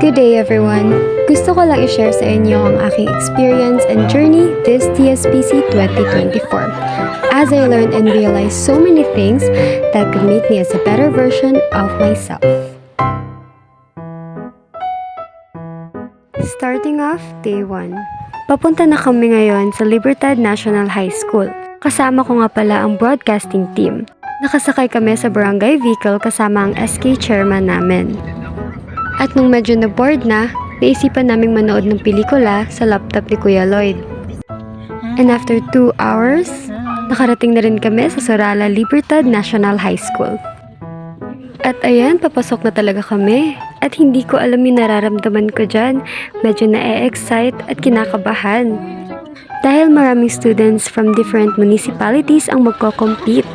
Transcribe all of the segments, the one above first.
Good day everyone! Gusto ko lang i-share sa inyo ang aking experience and journey this TSPC 2024 as I learned and realized so many things that could make me as a better version of myself. Starting off, day 1. Papunta na kami ngayon sa Libertad National High School. Kasama ko nga pala ang broadcasting team. Nakasakay kami sa barangay vehicle kasama ang SK chairman namin. At nung medyo na-bored na, naisipan naming manood ng pelikula sa laptop ni Kuya Lloyd. And after 2 hours, nakarating na rin kami sa Sorala Libertad National High School. At ayan, papasok na talaga kami. At hindi ko alam yung nararamdaman ko dyan. Medyo na-excite at kinakabahan. Dahil maraming students from different municipalities ang magko-compete.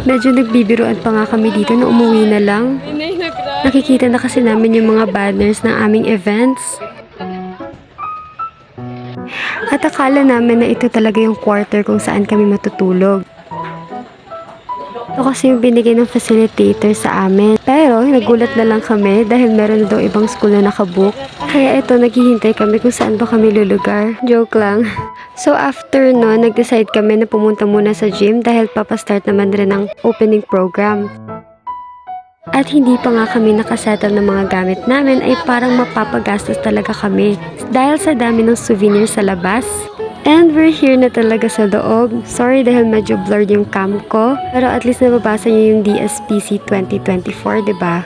Medyo nagbibiruan pa nga kami dito na umuwi na lang. Nakikita na kasi namin yung mga banners ng aming events. At akala namin na ito talaga yung quarter kung saan kami matutulog. Ito kasi yung binigay ng facilitator sa amin. Pero nagulat na lang kami dahil meron na daw ibang school na nakabook. Kaya ito, naghihintay kami kung saan ba kami lulugar. Joke lang. So after no, nag-decide kami na pumunta muna sa gym dahil papastart naman rin ang opening program. At hindi pa nga kami nakasettle ng mga gamit namin ay parang mapapagastos talaga kami dahil sa dami ng souvenirs sa labas. And we're here na talaga sa loob. Sorry dahil medyo blurred yung cam ko, pero at least nababasa niyo yung DSPC 2024, diba?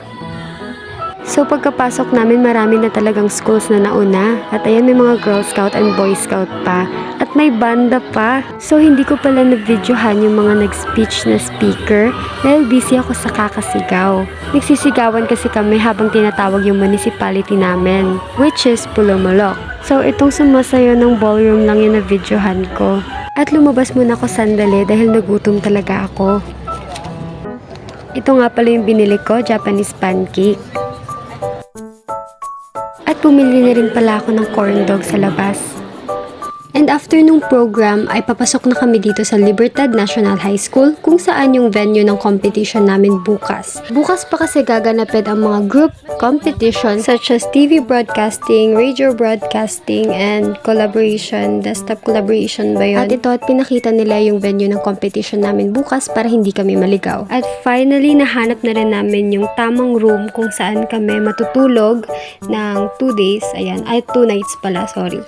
So pagkapasok namin, marami na talagang schools na nauna. At ayan, may mga Girl Scout and Boy Scout pa. At may banda pa. So hindi ko pala na-videohan yung mga nag-speech na speaker dahil busy ako sa kakasigaw. Nagsisigawan kasi kami habang tinatawag yung municipality namin, which is Pulomolok. So itong sumasayo ng ballroom lang yung na-videohan ko. At lumabas muna ako sandali dahil nagutom talaga ako. Ito nga pala yung binili ko, Japanese pancake. At bumili na rin pala ako ng corn dog sa labas. And after nung program ay papasok na kami dito sa Libertad National High School kung saan yung venue ng competition namin bukas. Bukas pa kasi gaganapin ang mga group competition such as TV broadcasting, radio broadcasting, and collaboration, desktop collaboration ba yun? At ito at pinakita nila yung venue ng competition namin bukas para hindi kami maligaw. At finally, nahanap na rin namin yung tamang room kung saan kami matutulog ng 2 days. Ayan, ay 2 nights pala, sorry.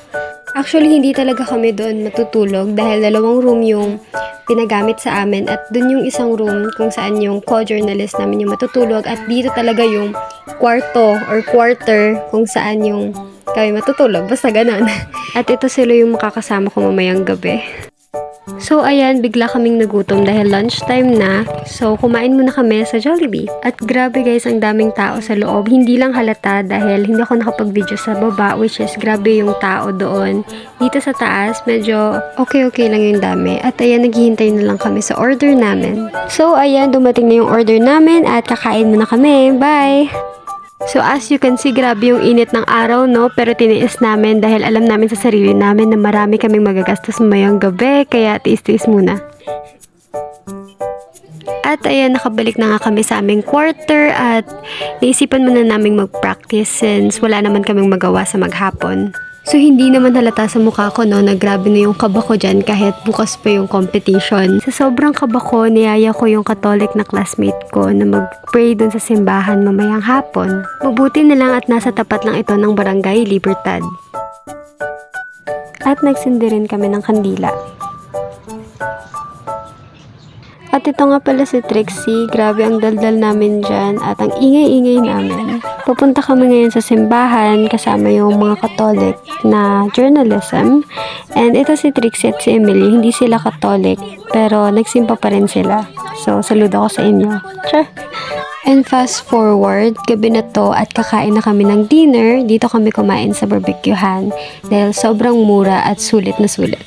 Actually, hindi talaga kami doon matutulog dahil 2 room yung pinagamit sa amin at doon yung isang room kung saan yung co-journalist namin yung matutulog at dito talaga yung kwarto or quarter kung saan yung kami matutulog. Basta ganon. At ito sila yung makakasama ko mamayang gabi. So ayan, bigla kaming nagutom dahil lunchtime na. So kumain muna kami sa Jollibee. At grabe guys, ang daming tao sa loob. Hindi lang halata dahil hindi ako nakapag-video sa baba, which is grabe yung tao doon. Dito sa taas, medyo okay lang yung dami. At ayan, naghihintay na lang kami sa order namin. So ayan, dumating na yung order namin at kakain muna kami. Bye! So as you can see, grabe yung init ng araw, no? Pero tiniis namin dahil alam namin sa sarili namin na marami kaming magagastos mamayang gabi, kaya tiis-tiis muna. At ayan, nakabalik na nga kami sa aming quarter at naisipan muna naming mag-practice since wala naman kaming magawa sa maghapon. So hindi naman halata sa mukha ko, no, na grabe na yung kaba ko dyan kahit bukas pa yung competition. Sa sobrang kaba ko, niyaya ko yung Catholic na classmate ko na mag-pray dun sa simbahan mamayang hapon. Mabuti na lang at nasa tapat lang ito ng barangay Libertad. At nagsindi rin kami ng kandila. At ito nga pala si Trixie, grabe ang daldal namin dyan at ang ingay-ingay namin. Pupunta kami ngayon sa simbahan kasama yung mga Catholic na journalism. And ito si Trixie at si Emily, hindi sila Catholic pero nagsimpa pa rin sila. So saludo ako sa inyo. Sure. And fast forward, gabi na to at kakain na kami ng dinner. Dito kami kumain sa barbecuehan dahil sobrang mura at sulit na sulit.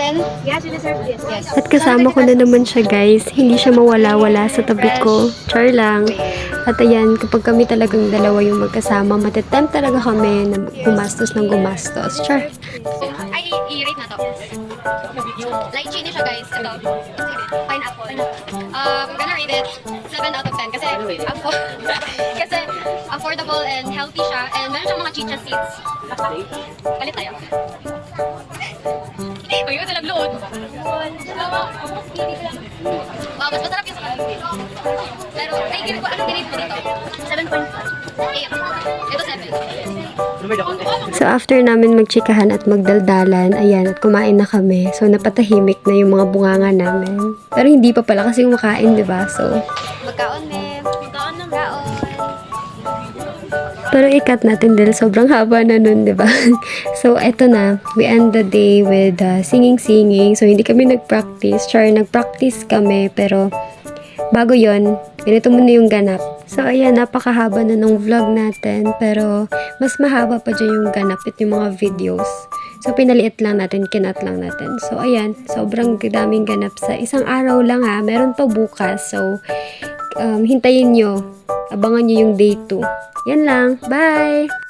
Yes, you deserve this. Yes. At kasama ko na naman siya guys, hindi siya mawala-wala sa tabi ko. Char lang. At ayan, kapag kami talagang dalawa yung magkasama, matetempt talaga kami na gumastos ng gumastos. Char. i-rate na to. Lychee niya siya guys. Ito. Pineapple. I'm gonna rate it 7 out of 10 kasi kasi affordable and healthy siya and meron siyang mga chicha seeds. Palit tayo. Uy, ito nagluod. Wow, mas masarap yung sa kanila. Pero, ay, give ko, anong ginate mo dito? 7.5. Ito 7. So after namin magchikahan at magdaldalan, ayan, at kumain na kami. So napatahimik na yung mga bunganga namin. Pero hindi pa pala kasi kumakain, di ba? So, Magkaon, me. Magkaon ng kaon. pero ikat natin dahil sobrang haba na nun, di ba? So eto na, we end the day with singing. So hindi kami nag-practice. Nag-practice kami, pero bago yon, pinito muna yung ganap. So ayan, napakahaba na ng vlog natin, pero mas mahaba pa dyan yung ganap at yung mga videos. So pinaliit lang natin, kinat lang natin. So ayan, sobrang daming ganap sa isang araw lang ha. Meron pa bukas. So hintayin nyo. Abangan nyo yung day 2. Yan lang. Bye!